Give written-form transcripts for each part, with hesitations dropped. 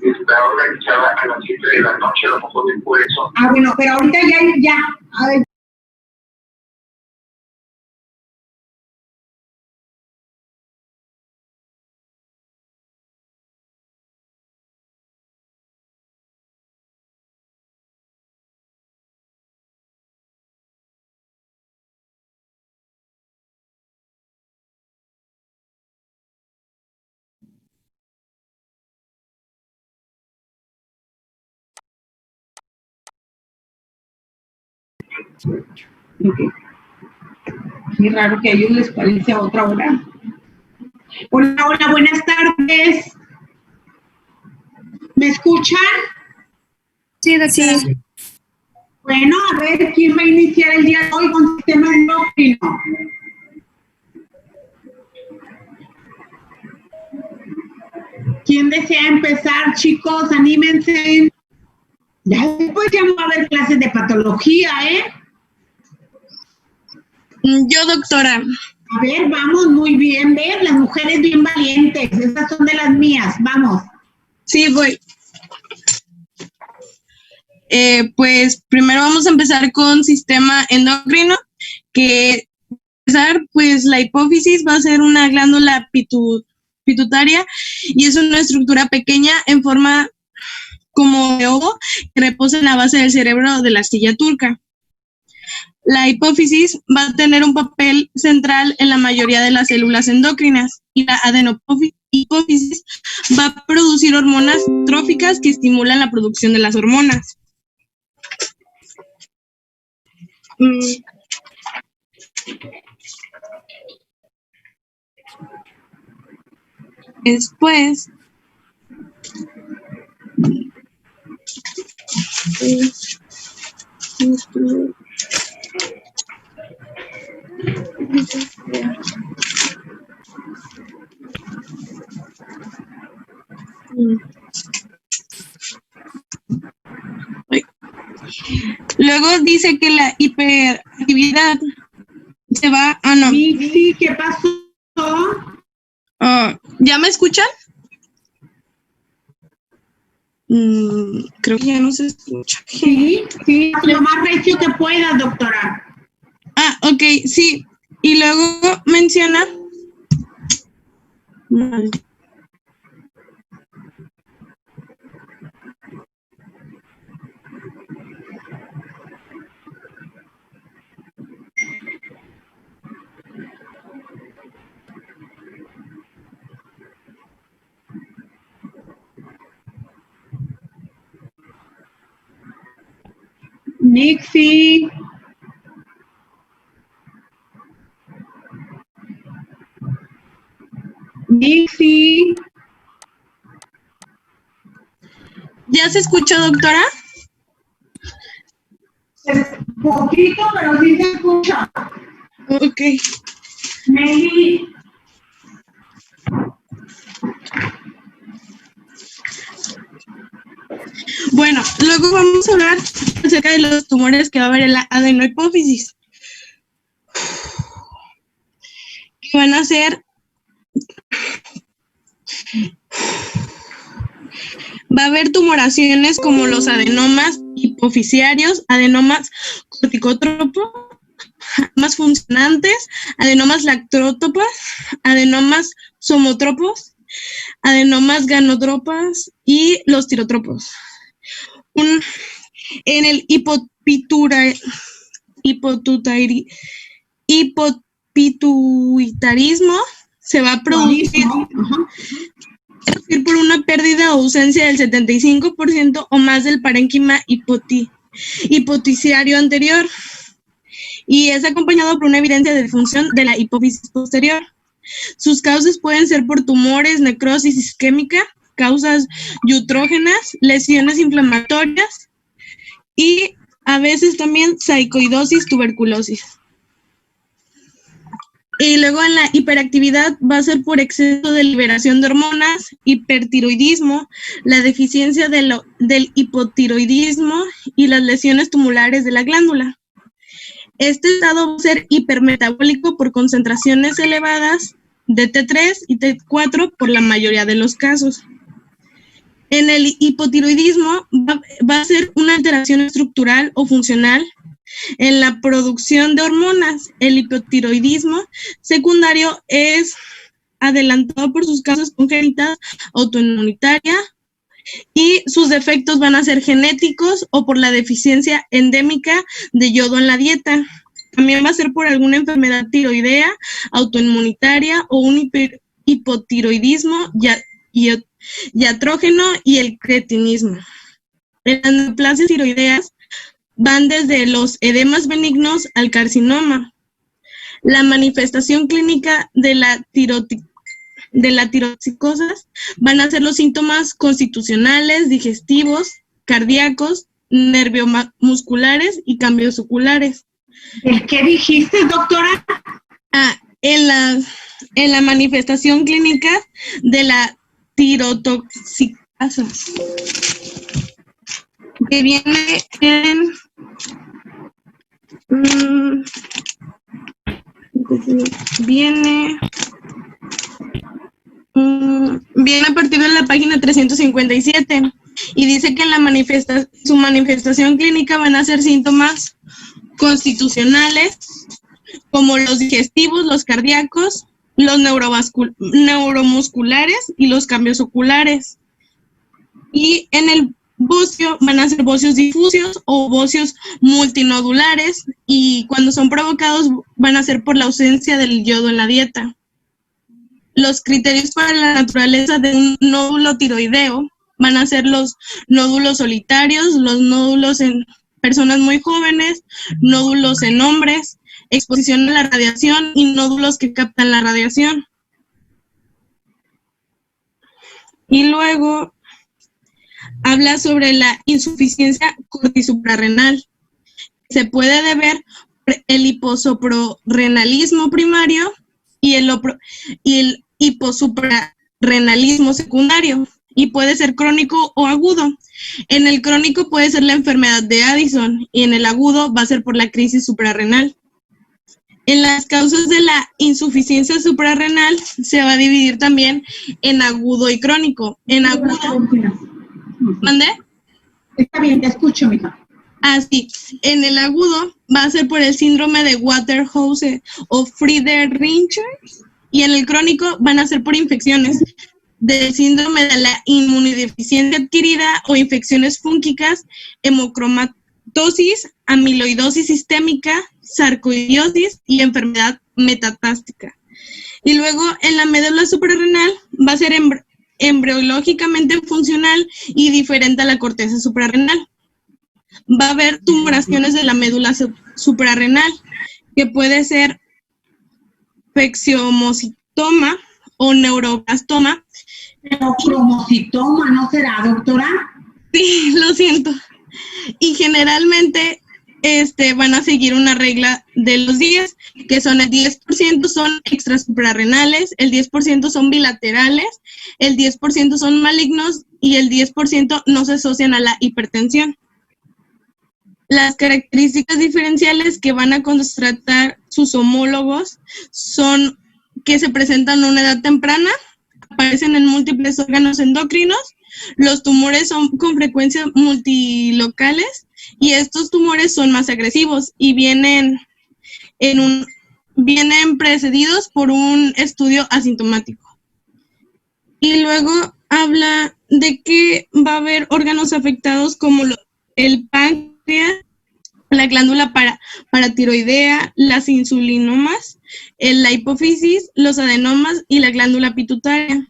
Está organizada a las 7 de la noche, a lo mejor después de eso. Ah, bueno, pero ahorita ya, a ver. Okay. Qué raro que a ellos les parece a otra hora. Hola, hola, buenas tardes. ¿Me escuchan? Sí, doctora. Sí. Bueno, a ver, ¿quién va a iniciar el día de hoy con sistema endocrino? ¿Quién desea empezar, chicos? Anímense. Ya después ya no va a haber clases de patología, ¿eh? Yo, doctora. A ver, vamos, muy bien, ¿ves? Las mujeres bien valientes, estas son de las mías, vamos. Sí, voy. Pues primero vamos a empezar con sistema endocrino, que pues la hipófisis va a ser una glándula pituitaria y es una estructura pequeña en forma como de ovo que reposa en la base del cerebro de la astilla turca. La hipófisis va a tener un papel central en la mayoría de las células endocrinas y la hipófisis va a producir hormonas tróficas que estimulan la producción de las hormonas. Después, luego dice que la hiperactividad se va a no. Sí, ¿qué pasó? ¿Ya me escuchan? Creo que ya no se escucha. Sí, lo más recio que puedas, doctora. Ok, sí. Y luego menciona... Nixie. Nixie. ¿Ya se escuchó, doctora? Poquito, pero sí se escucha. Ok. Maybe. Bueno, luego vamos a hablar acerca de los tumores que va a haber en la adenohipófisis. Que van a ser... Va a haber tumoraciones como los adenomas hipofisiarios, adenomas corticotropos, adenomas funcionantes, adenomas lactótopas, adenomas somotropos, adenomas ganotropas y los tirotropos. En el hipopituitarismo se va a producir por una pérdida o ausencia del 75% o más del parénquima hipofisiario anterior. y es acompañado por una evidencia de disfunción de la hipófisis posterior. Sus causas pueden ser por tumores, necrosis isquémica, causas iutrógenas, lesiones inflamatorias y a veces también sarcoidosis, tuberculosis. Y luego en la hiperactividad va a ser por exceso de liberación de hormonas, hipertiroidismo, la deficiencia del hipotiroidismo y las lesiones tumorales de la glándula. Este estado va a ser hipermetabólico por concentraciones elevadas de T3 y T4 por la mayoría de los casos. En el hipotiroidismo va a ser una alteración estructural o funcional en la producción de hormonas. El hipotiroidismo secundario es adelantado por sus causas congénitas, autoinmunitaria, y sus defectos van a ser genéticos o por la deficiencia endémica de yodo en la dieta. También va a ser por alguna enfermedad tiroidea, autoinmunitaria o un hipotiroidismo iatrógeno y el cretinismo. Las neoplasias tiroideas van desde los edemas benignos al carcinoma. La manifestación clínica de la tiroxicosis van a ser los síntomas constitucionales, digestivos, cardíacos, nerviomusculares y cambios oculares. ¿El qué dijiste, doctora? En la manifestación clínica de la tirotoxicasa, que viene viene a partir de la página 357 y dice que su manifestación clínica van a ser síntomas constitucionales como los digestivos, los cardíacos, los neuromusculares y los cambios oculares. Y en el bocio van a ser bocios difusos o bocios multinodulares, y cuando son provocados van a ser por la ausencia del yodo en la dieta. Los criterios para la naturaleza de un nódulo tiroideo van a ser los nódulos solitarios, los nódulos en personas muy jóvenes, nódulos en hombres, exposición a la radiación y nódulos que captan la radiación. Y luego habla sobre la insuficiencia cortisuprarrenal. Se puede deber el hiposoprorrenalismo primario y el hiposuprarrenalismo secundario, y puede ser crónico o agudo. En el crónico puede ser la enfermedad de Addison y en el agudo va a ser por la crisis suprarrenal. En las causas de la insuficiencia suprarrenal se va a dividir también en agudo y crónico. En agudo... ¿Mande? Está bien, te escucho, mija. Sí. En el agudo va a ser por el síndrome de Waterhouse o Friedreich's, y en el crónico van a ser por infecciones del síndrome de la inmunodeficiencia adquirida o infecciones fúngicas, hemocromatosis, amiloidosis sistémica, sarcoidosis y enfermedad metatástica. Y luego en la médula suprarrenal va a ser embriológicamente funcional y diferente a la corteza suprarrenal. Va a haber tumoraciones de la médula suprarrenal, que puede ser fexiohomocitoma o neuroblastoma. Cromocitoma, ¿no será, doctora? Sí, lo siento. Y generalmente van a seguir una regla de los 10, que son el 10% son extrasuprarrenales, el 10% son bilaterales, el 10% son malignos y el 10% no se asocian a la hipertensión. Las características diferenciales que van a contrastar sus homólogos son que se presentan a una edad temprana, aparecen en múltiples órganos endocrinos, los tumores son con frecuencia multilocales y estos tumores son más agresivos y vienen precedidos por un estudio asintomático. Y luego habla de que va a haber órganos afectados como el páncreas, la glándula paratiroidea, las insulinomas, la hipófisis, los adenomas y la glándula pituitaria.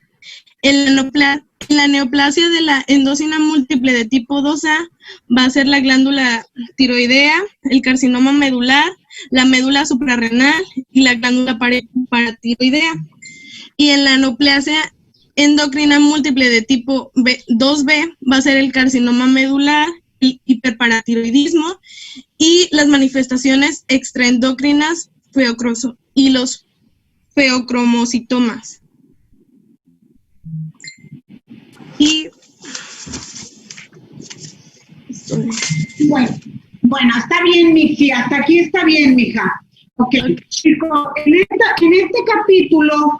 En la neoplasia de la endócina múltiple de tipo 2A va a ser la glándula tiroidea, el carcinoma medular, la médula suprarrenal y la glándula paratiroidea. Y en la neoplasia endocrina múltiple de tipo 2B va a ser el carcinoma medular, el hiperparatiroidismo y las manifestaciones extraendocrinas y los feocromocitomas. Y bueno, está bien, Mixi, hasta aquí está bien, mija. Ok, chicos, en este capítulo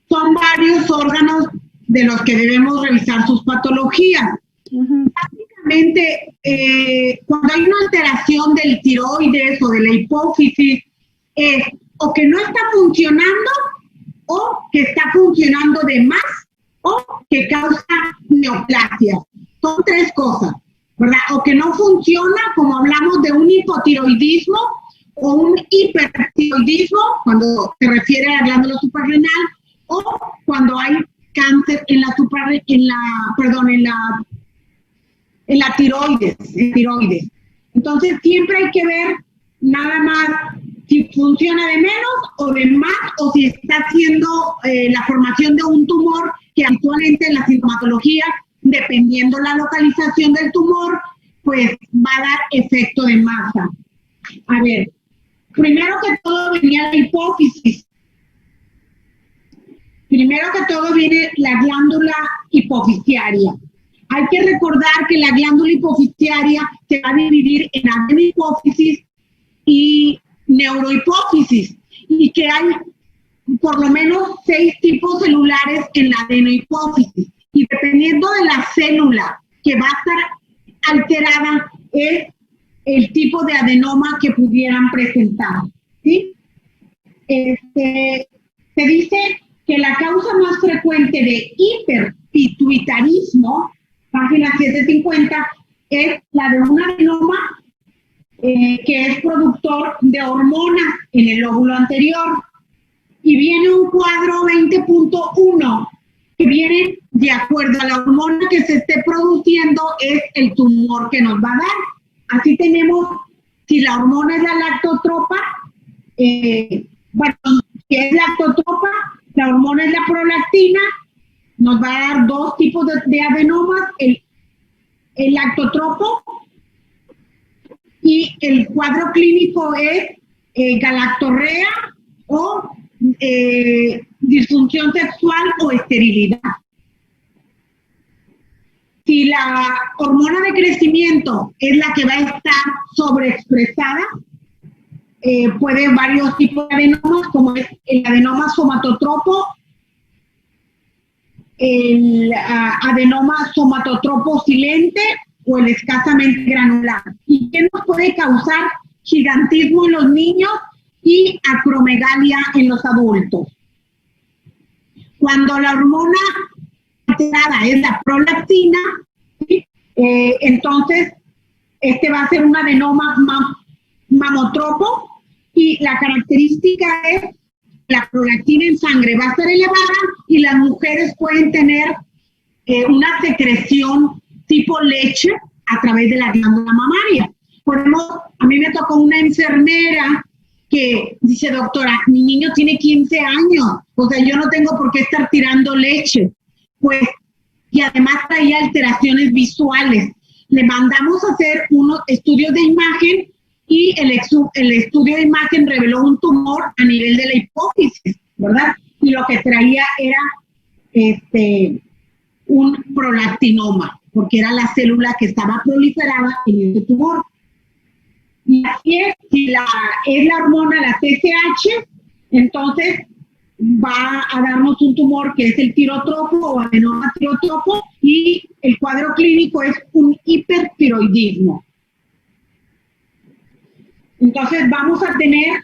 son varios órganos de los que debemos revisar sus patologías. Básicamente, cuando hay una alteración del tiroides o de la hipófisis, es o que no está funcionando o que está funcionando de más o que causa neoplasia. Son tres cosas, ¿verdad? O que no funciona, como hablamos de un hipotiroidismo o un hipertiroidismo, cuando se refiere a la glándula suprarrenal, o cuando hay cáncer en la tiroides. Entonces siempre hay que ver nada más si funciona de menos o de más, o si está haciendo la formación de un tumor, que actualmente en la sintomatología, dependiendo la localización del tumor, pues va a dar efecto de masa. A ver, primero que todo venía la hipófisis. Primero que todo viene la glándula hipofisiaria. Hay que recordar que la glándula hipofisiaria se va a dividir en adenohipófisis y neurohipófisis, y que hay por lo menos 6 tipos celulares en la adenohipófisis, y dependiendo de la célula que va a estar alterada es el tipo de adenoma que pudieran presentar, ¿sí? Se dice que la causa más frecuente de hiperpituitarismo, página 750, es la de un adenoma que es productor de hormonas en el lóbulo anterior. Y viene un cuadro 20.1 que viene de acuerdo a la hormona que se esté produciendo, es el tumor que nos va a dar. Así tenemos, si la hormona es la lactotropa, que es lactotropa, la hormona es la prolactina, nos va a dar 2 tipos de adenomas, el lactotropo, y el cuadro clínico es galactorrea o disfunción sexual o esterilidad. Si la hormona de crecimiento es la que va a estar sobreexpresada, puede haber varios tipos de adenomas, como es el adenoma somatotropo, el adenoma somatotropo silente o el escasamente granular. ¿Y qué nos puede causar gigantismo en los niños y acromegalia en los adultos? Cuando la hormona alterada es la prolactina, ¿sí? Entonces va a ser un adenoma mamotropo, y la característica es la prolactina en sangre va a estar elevada y las mujeres pueden tener una secreción tipo leche a través de la glándula mamaria. A mí me tocó una enfermera que dice: doctora, mi niño tiene 15 años, o sea, yo no tengo por qué estar tirando leche. Pues, y además traía alteraciones visuales. Le mandamos a hacer unos estudios de imagen y el estudio de imagen reveló un tumor a nivel de la hipófisis, ¿verdad? Y lo que traía era un prolactinoma, porque era la célula que estaba proliferada en ese tumor. Y así es, si es la hormona, la TSH, entonces va a darnos un tumor que es el tirotropo o adenoma tirotropo, y el cuadro clínico es un hipertiroidismo. Entonces vamos a tener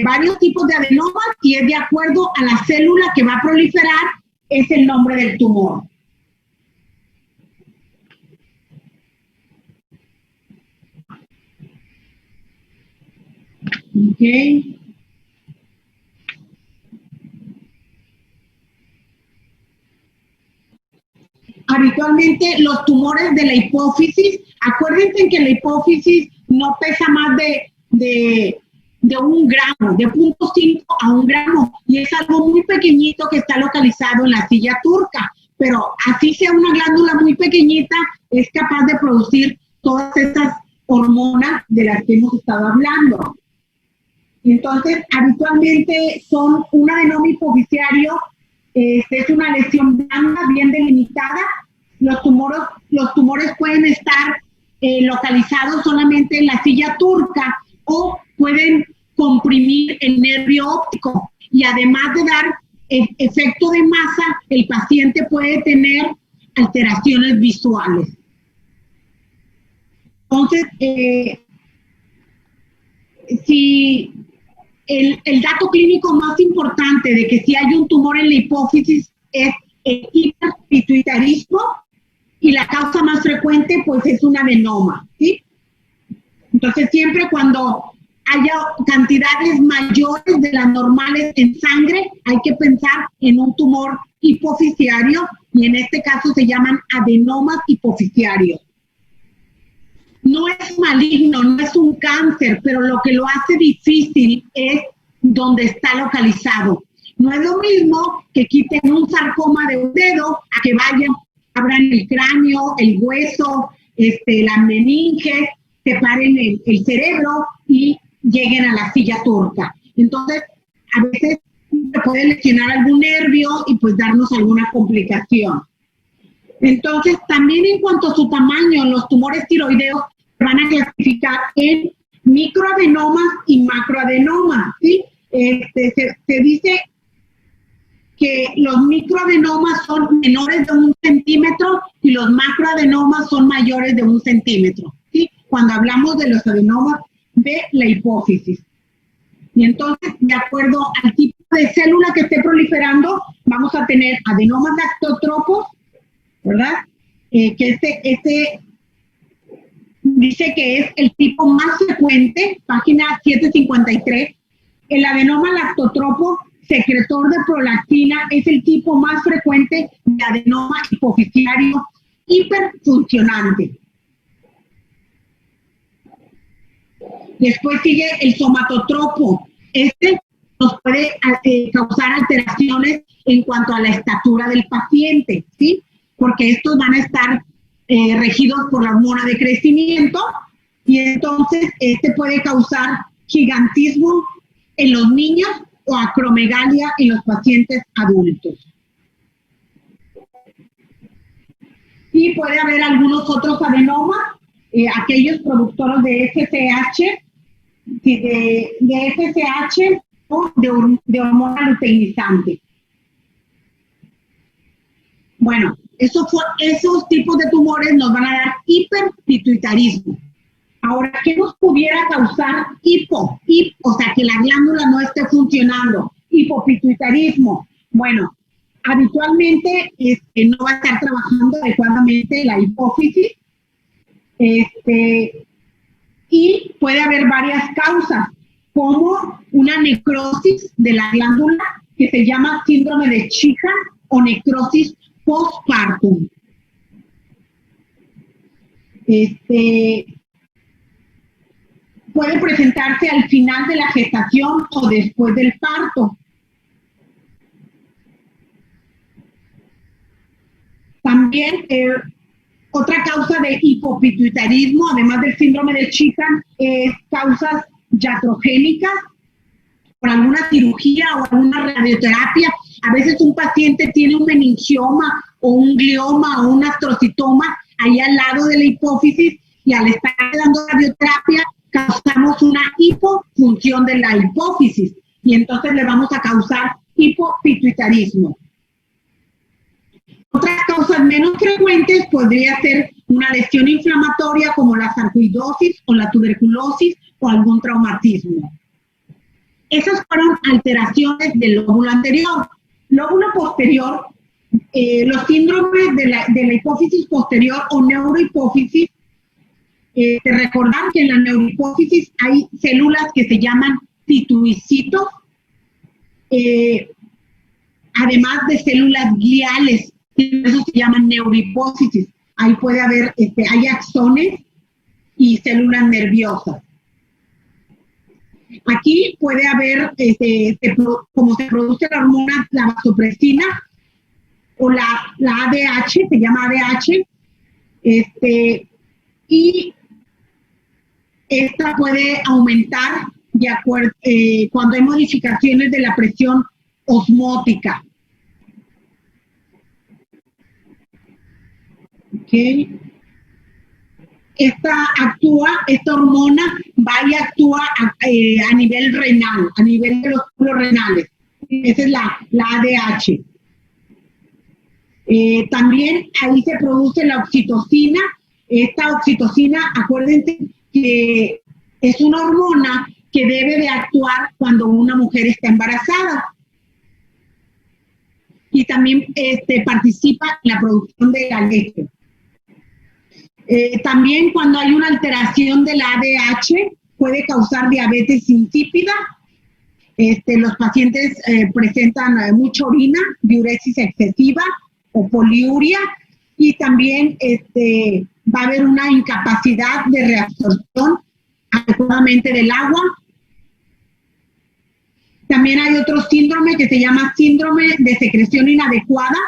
varios tipos de adenomas, y es de acuerdo a la célula que va a proliferar, es el nombre del tumor. Okay. Habitualmente los tumores de la hipófisis, acuérdense que la hipófisis no pesa más de de 1 gramo, de 0.5 a 1 gramo, y es algo muy pequeñito que está localizado en la silla turca, pero así sea una glándula muy pequeñita, es capaz de producir todas estas hormonas de las que hemos estado hablando. Entonces, habitualmente son un adenoma hipoficiario, es una lesión blanda, bien delimitada. Los tumores pueden estar localizados solamente en la silla turca o pueden comprimir el nervio óptico. Y además de dar efecto de masa, el paciente puede tener alteraciones visuales. Entonces, si el dato clínico más importante de que si hay un tumor en la hipófisis es el hiperpituitarismo, y la causa más frecuente pues es un adenoma, ¿sí? Entonces siempre cuando haya cantidades mayores de las normales en sangre, hay que pensar en un tumor hipofisiario, y en este caso se llaman adenomas hipofisiarios. No es maligno, no es un cáncer, pero lo que lo hace difícil es donde está localizado. No es lo mismo que quiten un sarcoma de un dedo a que vayan, abran el cráneo, el hueso, la meninge, separen el cerebro y lleguen a la silla turca. Entonces, a veces se puede lesionar algún nervio y pues darnos alguna complicación. Entonces, también en cuanto a su tamaño, los tumores tiroideos van a clasificar en microadenomas y macroadenomas, ¿sí? Se dice que los microadenomas son menores de 1 centímetro y los macroadenomas son mayores de 1 centímetro, ¿sí? Cuando hablamos de los adenomas de la hipófisis. Y entonces, de acuerdo al tipo de célula que esté proliferando, vamos a tener adenomas lactotropos, ¿verdad? Que dice que es el tipo más frecuente, página 753. El adenoma lactotropo secretor de prolactina es el tipo más frecuente de adenoma hipofisiario hiperfuncionante. Después sigue el somatotropo. Este nos puede causar alteraciones en cuanto a la estatura del paciente, ¿sí? Porque estos van a estar regidos por la hormona de crecimiento, y entonces puede causar gigantismo en los niños o acromegalia en los pacientes adultos. Y puede haber algunos otros adenomas, aquellos productores de FSH, de FSH o de hormona luteinizante. Bueno, esos tipos de tumores nos van a dar hiperpituitarismo. Ahora, ¿qué nos pudiera causar o sea, que la glándula no esté funcionando? Hipopituitarismo. Bueno, habitualmente no va a estar trabajando adecuadamente la hipófisis, y puede haber varias causas, como una necrosis de la glándula que se llama síndrome de Sheehan o necrosis postpartum. Puede presentarse al final de la gestación o después del parto. También otra causa de hipopituitarismo, además del síndrome de Sheehan, es causas iatrogénicas por alguna cirugía o alguna radioterapia. A veces un paciente tiene un meningioma o un glioma o un astrocitoma ahí al lado de la hipófisis, y al estar dando radioterapia causamos una hipofunción de la hipófisis, y entonces le vamos a causar hipopituitarismo. Otras causas menos frecuentes podría ser una lesión inflamatoria como la sarcoidosis o la tuberculosis o algún traumatismo. Esas fueron alteraciones del lóbulo anterior. Lóbulo posterior, los síndromes de la hipófisis posterior o neurohipófisis. Recordar que en la neurohipófisis hay células que se llaman pituicitos, además de células gliales, eso se llaman neurohipófisis. Ahí puede haber, hay axones y células nerviosas. Aquí puede haber, como se produce la hormona, la vasopresina o la ADH, se llama ADH, y esta puede aumentar de acuerdo, cuando hay modificaciones de la presión osmótica. Okay. Esta hormona va y actúa a nivel renal, a nivel de los glóbulos renales. Esa es la ADH. También ahí se produce la oxitocina. Esta oxitocina, acuérdense que es una hormona que debe de actuar cuando una mujer está embarazada. Y también participa en la producción de la leche. También cuando hay una alteración de la ADH puede causar diabetes insípida. Los pacientes presentan mucha orina, diuresis excesiva o poliuria, y también va a haber una incapacidad de reabsorción adecuadamente del agua. También hay otro síndrome que se llama síndrome de secreción inadecuada,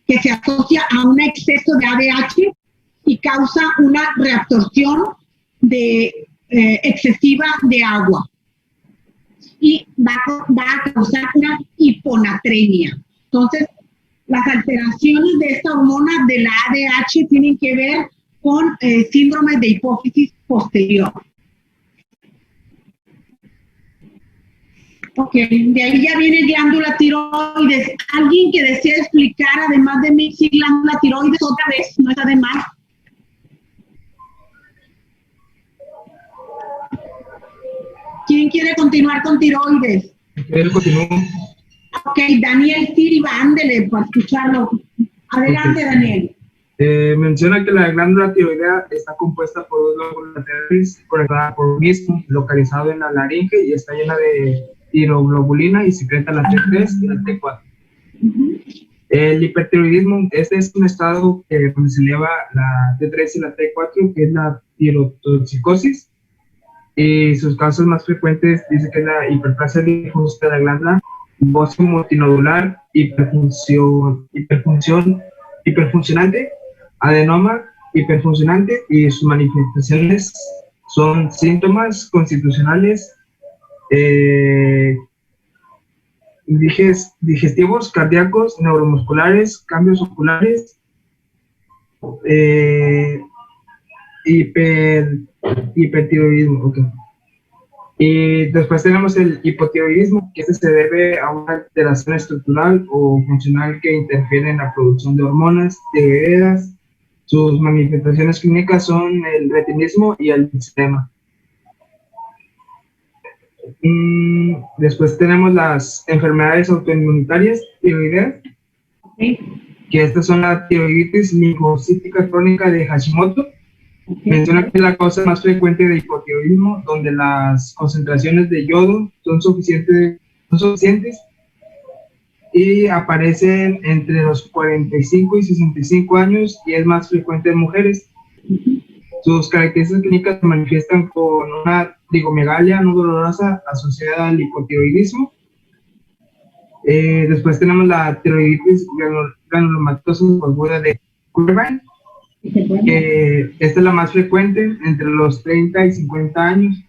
que se asocia a un exceso de ADH y causa una reabsorción excesiva de agua. Y va a causar una hiponatremia. Entonces, las alteraciones de esta hormona de la ADH tienen que ver con síndrome de hipófisis posterior. Ok, de ahí ya viene glándula tiroides. ¿Alguien que desea explicar, además de mí, si glándula tiroides otra vez? No está de más. ¿Quién quiere continuar con tiroides? Continúo. Ok, Daniel Siriba, ándele para escucharlo. Adelante, okay. Daniel. Menciona que la glándula tiroidea está compuesta por dos lóbulos laterales conectada por un mismo, localizado en la laringe, y está llena de tiroglobulina y secreta la T3 y la T4. El hipertiroidismo, este es un estado donde se eleva la T3 y la T4, que es la tirotoxicosis, y sus casos más frecuentes dice que es la hiperplasia difusa de la glándula, bocio multinodular, hiperfuncionante, adenoma hiperfuncionante, y sus manifestaciones son síntomas constitucionales, digestivos, cardíacos, neuromusculares, cambios oculares, hipertiroidismo. Okay. Y después tenemos el hipotiroidismo, que se debe a una alteración estructural o funcional que interfiere en la producción de hormonas tiroideas. Sus manifestaciones clínicas son el retinismo y el eczema. Después tenemos las enfermedades autoinmunitarias tiroideas, okay, que estas son la tiroiditis linfocítica crónica de Hashimoto. Okay. Menciona que es la causa más frecuente de hipotiroidismo, donde las concentraciones de yodo son suficientes y aparecen entre los 45 y 65 años y es más frecuente en mujeres. Sus características clínicas se manifiestan con una trigomegalia no dolorosa asociada al hipotiroidismo. Después tenemos la tiroiditis granulomatosa aguda de Kurban. Esta es la más frecuente entre los 30 y 50 años,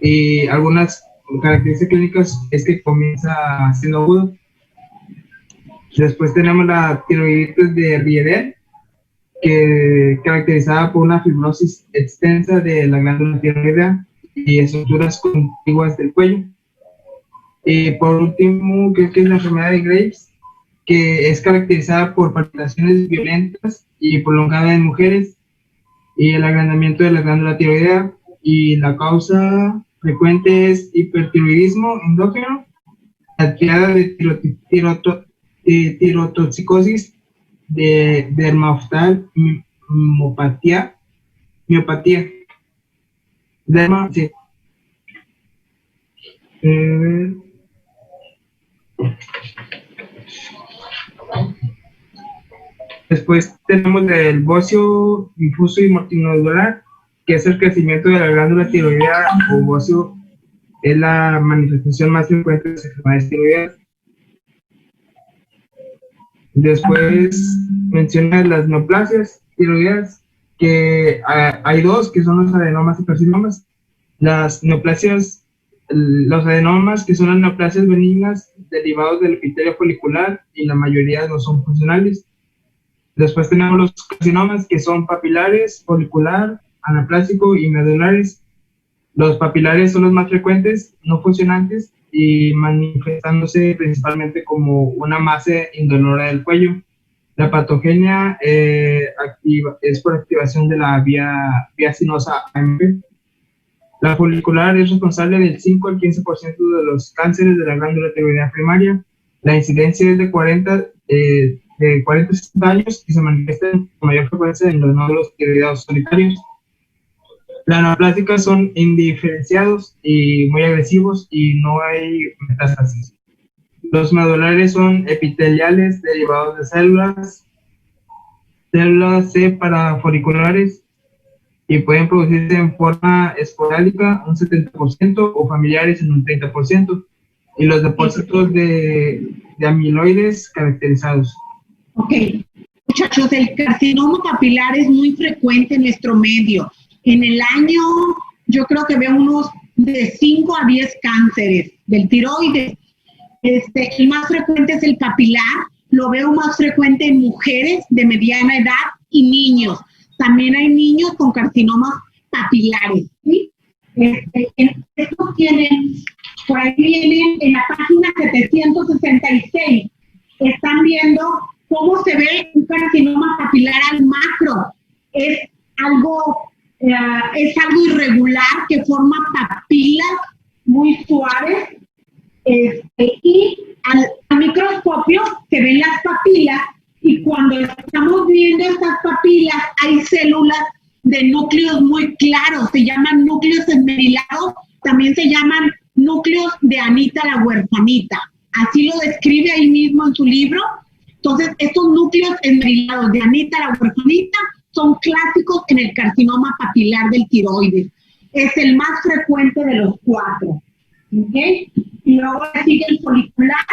y algunas características clínicas es que comienza siendo agudo. Después tenemos la tiroiditis de Riedel, que caracterizada por una fibrosis extensa de la glándula tiroidea y estructuras contiguas del cuello. Y por último, creo que es la enfermedad de Graves, que es caracterizada por palpitaciones violentas y prolongadas en mujeres y el agrandamiento de la glándula tiroidea, y la causa frecuente es hipertiroidismo endógeno, adquirida de tirotoxicosis, de dermaftal, miopatía, sí. Después tenemos el bocio difuso y multinodular, que es el crecimiento de la glándula tiroidea o bocio es la manifestación más frecuente de las enfermedades tiroideas. Después menciona las neoplasias tiroideas, que hay dos, que son los adenomas y carcinomas. Las neoplasias, los adenomas, que son las neoplasias benignas derivados del epitelio folicular, y la mayoría no son funcionales. Después tenemos los carcinomas, que son papilares, folicular, anaplásico y medulares. Los papilares son los más frecuentes, no funcionantes, y manifestándose principalmente como una masa indolora del cuello. La patogenia es por activación de la vía sinosa AMP. La folicular es responsable del 5 al 15% de los cánceres de la glándula tiroidea primaria. La incidencia es de 40 a 60 años y se manifiesta con mayor frecuencia en los nódulos tiroideos solitarios. Las neoplásicas son indiferenciados y muy agresivos y no hay metástasis. Los medulares son epiteliales derivados de células C parafoliculares, y pueden producirse en forma esporádica un 70% o familiares en un 30%, y los depósitos de amiloides caracterizados. Ok, muchachos, el carcinoma papilar es muy frecuente en nuestro medio. En el año, yo creo que veo unos de 5 a 10 cánceres del tiroides. El más frecuente es el papilar, lo veo más frecuente en mujeres de mediana edad y niños. También hay niños con carcinomas papilares, ¿sí? Estos tienen, por ahí vienen en la página 766, están viendo cómo se ve un carcinoma papilar al macro. Es algo irregular que forma papilas muy suaves, y al microscopio se ven las papilas, y cuando estamos viendo estas papilas hay células de núcleos muy claros, se llaman núcleos esmerilados, también se llaman núcleos de Anita la huerfanita, así lo describe ahí mismo en su libro. Entonces, estos núcleos esmerilados de Anita la huerfanita son clásicos en el carcinoma papilar del tiroides. Es el más frecuente de los 4. ¿Okay? Y luego sigue el folicular,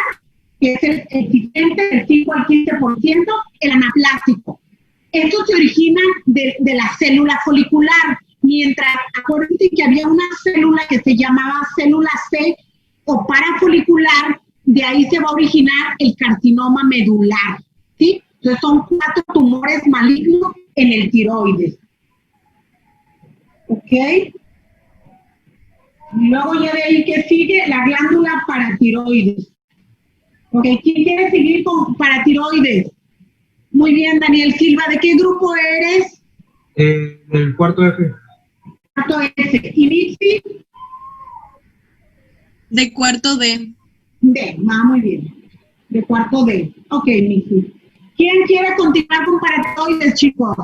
que es el existente del 5 al 15%, el anaplásico. Estos se originan de la célula folicular, mientras, acuérdense que había una célula que se llamaba célula C o parafolicular, de ahí se va a originar el carcinoma medular, ¿sí? Entonces son 4 tumores malignos en el tiroides. ¿Ok? Y luego ya de ahí que sigue la glándula paratiroides. ¿Ok? ¿Quién quiere seguir con paratiroides? Muy bien, Daniel Silva. ¿De qué grupo eres? Del cuarto F. Cuarto F. ¿Y Mixi? De cuarto D. D. Muy bien. De cuarto D. Ok, Mixi. ¿Quién quiere continuar con paratiroides, chicos?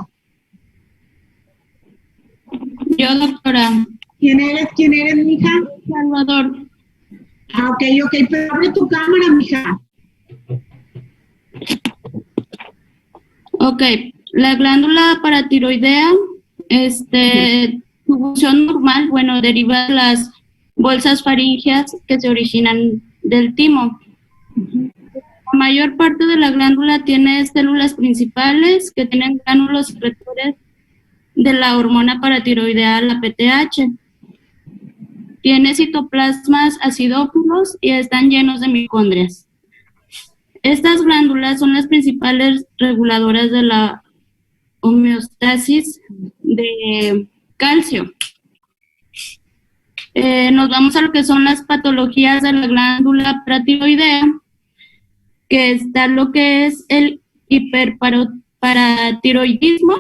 Yo, doctora. ¿Quién eres, mija? Salvador. Ok, pero abre tu cámara, mija. Ok, la glándula paratiroidea, su función normal, deriva de las bolsas faríngeas que se originan del timo. La mayor parte de la glándula tiene células principales que tienen gránulos secretores de la hormona paratiroidea, la PTH. Tiene citoplasmas acidófilos y están llenos de mitocondrias. Estas glándulas son las principales reguladoras de la homeostasis de calcio. Nos vamos a lo que son las patologías de la glándula paratiroidea, que está lo que es el hiperparatiroidismo,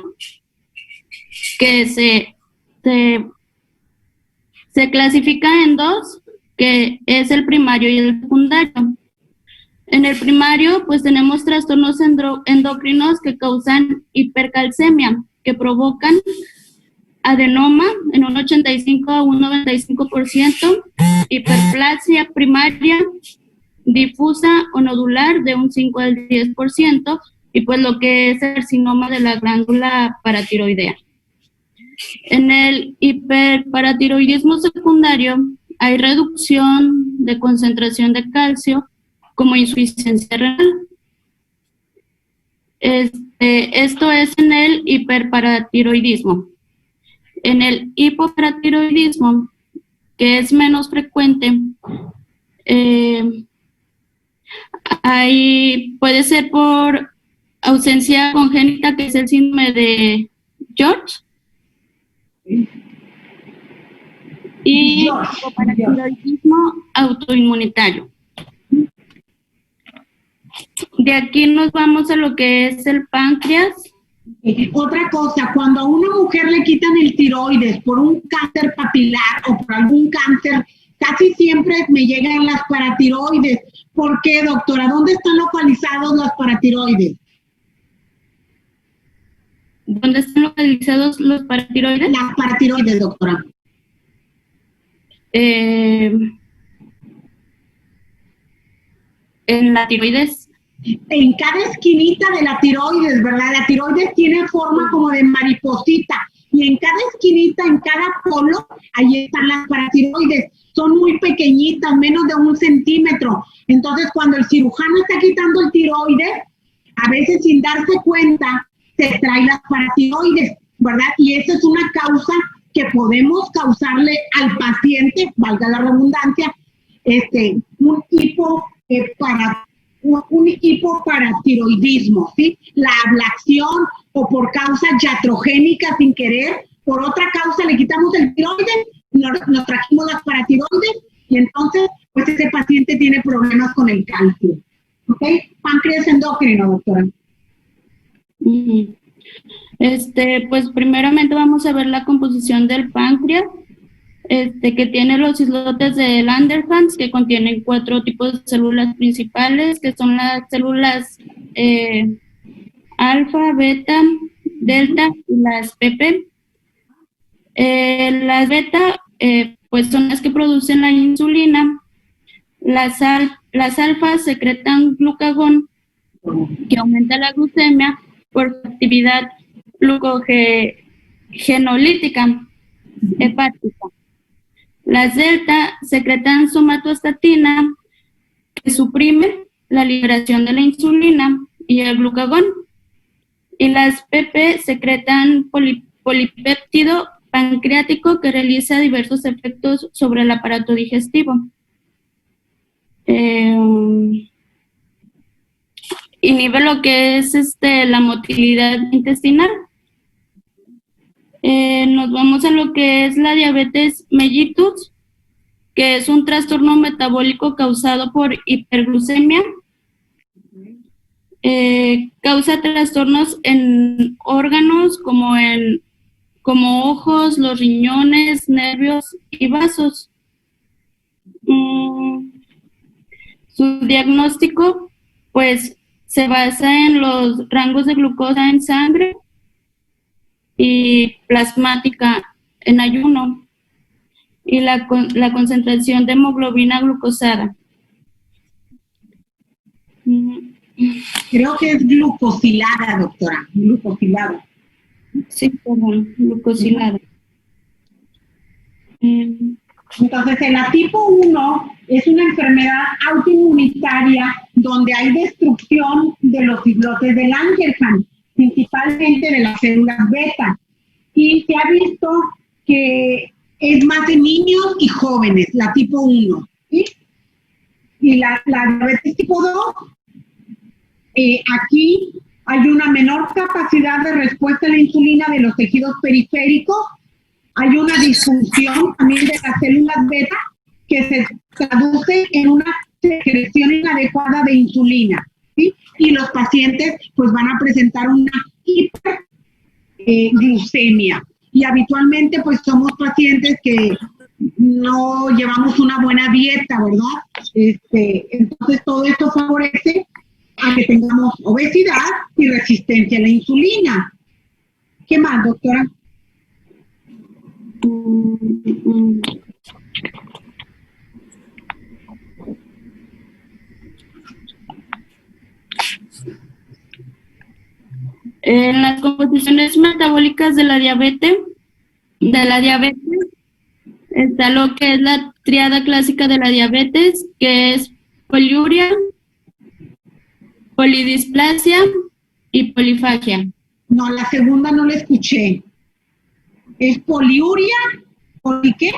que se clasifica en 2, que es el primario y el secundario. En el primario, pues tenemos trastornos endocrinos que causan hipercalcemia, que provocan adenoma en un 85 a un 95%, hiperplasia primaria, difusa o nodular de un 5 al 10%, y pues lo que es el carcinoma de la glándula paratiroidea. En el hiperparatiroidismo secundario hay reducción de concentración de calcio como insuficiencia renal. Esto es en el hiperparatiroidismo. En el hipoparatiroidismo, que es menos frecuente, puede ser por ausencia congénita, que es el síndrome de George, y hipoparatiroidismo autoinmunitario. De aquí nos vamos a lo que es el páncreas. Otra cosa, cuando a una mujer le quitan el tiroides por un cáncer papilar o por algún cáncer, casi siempre me llegan las paratiroides. ¿Por qué, doctora? ¿Dónde están localizados los paratiroides? ¿Dónde están localizados los paratiroides? Las paratiroides, doctora. En la tiroides. En cada esquinita de la tiroides, ¿verdad? La tiroides tiene forma como de mariposita y en cada esquinita, en cada polo, ahí están las paratiroides. Son muy pequeñitas, menos de 1 centímetro. Entonces, cuando el cirujano está quitando el tiroides, a veces sin darse cuenta, se trae las paratiroides, ¿verdad? Y esa es una causa que podemos causarle al paciente, valga la redundancia, un hipoparatiroidismo, ¿sí? La ablación o por causa iatrogénica sin querer, por otra causa le quitamos el tiroides, nos trajimos las paratiroides y entonces pues ese paciente tiene problemas con el calcio. ¿Ok? Páncreas endocrino, doctora. Pues primeramente vamos a ver la composición del páncreas, que tiene los islotes de Langerhans, que contienen 4 tipos de células principales, que son las células alfa, beta, delta y las PP. Las beta, pues son las que producen la insulina. Las alfas secretan glucagón, que aumenta la glucemia por actividad glucogenolítica hepática. Las delta secretan somatostatina, que suprime la liberación de la insulina y el glucagón. Y las PP secretan polipéptido pancreático, que realiza diversos efectos sobre el aparato digestivo. Inhibe lo que es la motilidad intestinal. Nos vamos a lo que es la diabetes mellitus, que es un trastorno metabólico causado por hiperglucemia. Causa trastornos en órganos como ojos, los riñones, nervios y vasos. Su diagnóstico, pues, se basa en los rangos de glucosa en sangre y plasmática en ayuno y la concentración de hemoglobina glucosada. Creo que es glucosilada, doctora, glucosilada. Sí, perdón, glucosilada. Entonces, la tipo 1 es una enfermedad autoinmunitaria donde hay destrucción de los islotes de Langerhans, principalmente de las células beta. Y se ha visto que es más de niños y jóvenes, la tipo 1. ¿Sí? Y la diabetes tipo 2, aquí hay una menor capacidad de respuesta a la insulina de los tejidos periféricos. Hay una disfunción también de las células beta que se traduce en una secreción inadecuada de insulina, ¿sí? Y los pacientes pues van a presentar una hiperglucemia. Y habitualmente pues somos pacientes que no llevamos una buena dieta, ¿verdad? Entonces todo esto favorece a que tengamos obesidad y resistencia a la insulina. ¿Qué más, doctora? En las composiciones metabólicas de la diabetes está lo que es la triada clásica de la diabetes, que es poliuria, polidisplasia y polifagia. No, la segunda no la escuché. ¿Es poliuria? ¿Poli qué?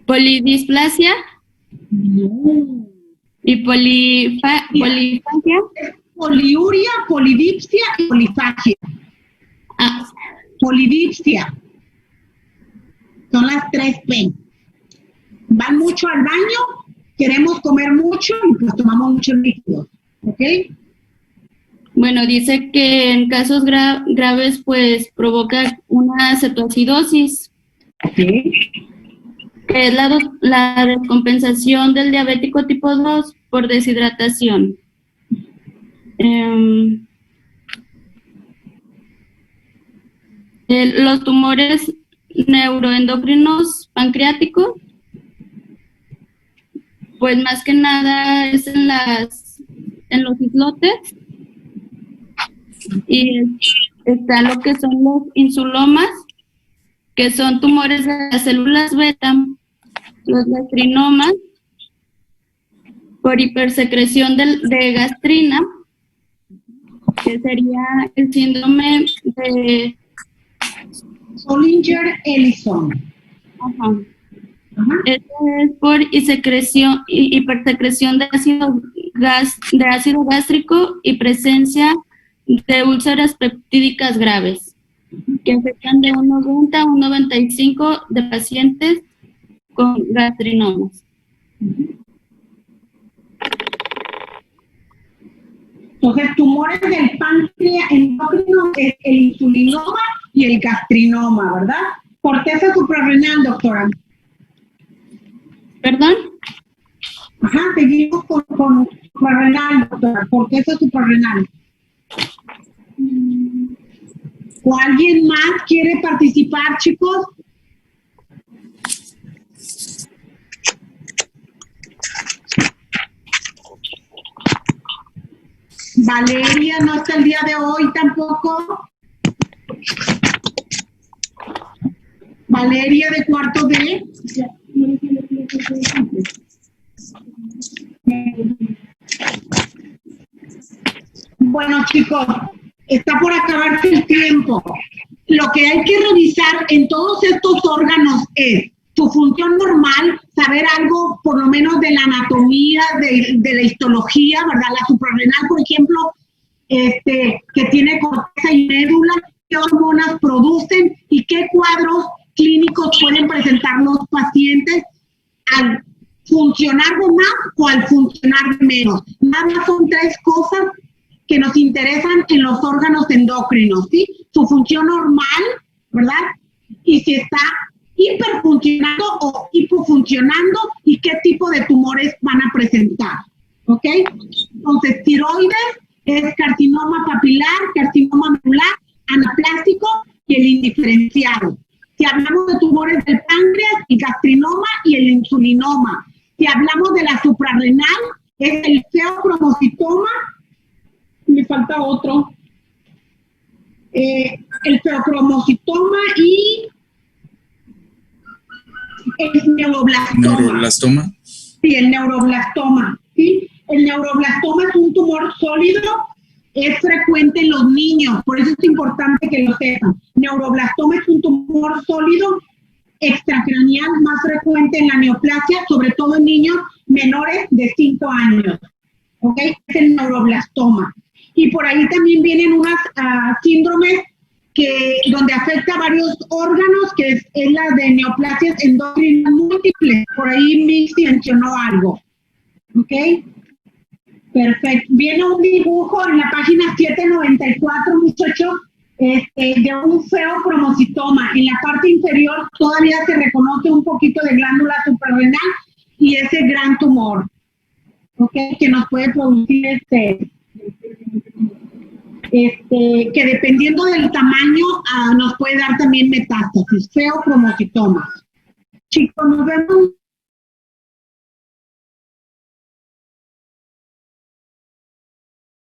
Polidisplasia No. y polifagia. Poliuria, polidipsia y polifagia. Ah, Polidipsia. Son las 3 P. Van mucho al baño, queremos comer mucho y pues tomamos muchos líquidos. ¿Ok? bueno, dice que en casos graves pues provoca una cetoacidosis, que es la descompensación del diabético tipo 2 por deshidratación. Los tumores neuroendocrinos pancreáticos, pues más que nada es en los islotes, y está lo que son los insulomas, que son tumores de las células beta, los gastrinomas, por hipersecreción de gastrina, que sería el síndrome de Zollinger-Ellison. Ajá. Esto es por hipersecreción de ácido gástrico y presencia de úlceras peptídicas graves, que afectan de un 90 a un 95 de pacientes con gastrinomas. Entonces, tumores del páncreas endocrino es el insulinoma y el gastrinoma, ¿verdad? Corteza suprarrenal, doctora. ¿Perdón? Ajá, seguimos con suprarrenal, doctora. Corteza suprarrenal. ¿O alguien más quiere participar, chicos? Valeria no está el día de hoy tampoco. Valeria de cuarto D. Bueno, chicos, está por acabarse el tiempo. Lo que hay que revisar en todos estos órganos es su función normal, saber algo por lo menos de la anatomía, de la histología, ¿verdad? La suprarrenal, por ejemplo, que tiene corteza y médula, qué hormonas producen y qué cuadros clínicos pueden presentar los pacientes al funcionar de más o al funcionar de menos. Nada más son 3 cosas que nos interesan en los órganos endocrinos, ¿sí? Su función normal, ¿verdad? Y si está hiperfuncionando o hipofuncionando y qué tipo de tumores van a presentar, ¿ok? Entonces, tiroides es carcinoma papilar, carcinoma medular, anaplástico y el indiferenciado. Si hablamos de tumores del páncreas, el gastrinoma y el insulinoma. Si hablamos de la suprarrenal, es el feocromocitoma, me falta otro, el feocromocitoma y el neuroblastoma. ¿Neuroblastoma? Sí, el neuroblastoma. ¿Sí? El neuroblastoma es un tumor sólido, es frecuente en los niños, por eso es importante que lo sepan. Neuroblastoma es un tumor sólido extracraneal más frecuente en la neoplasia, sobre todo en niños menores de 5 años. ¿Ok? Es el neuroblastoma. Y por ahí también vienen unas síndromes donde afecta a varios órganos, que es la de neoplasias endocrinas múltiples. Por ahí Mixi mencionó algo. ¿Ok? Perfecto. Viene un dibujo en la página 794, muchachos, de un feocromocitoma. En la parte inferior todavía se reconoce un poquito de glándula suprarrenal y ese gran tumor, ¿ok? Que nos puede producir que dependiendo del tamaño nos puede dar también metástasis, feocromocitoma. Chicos, nos vemos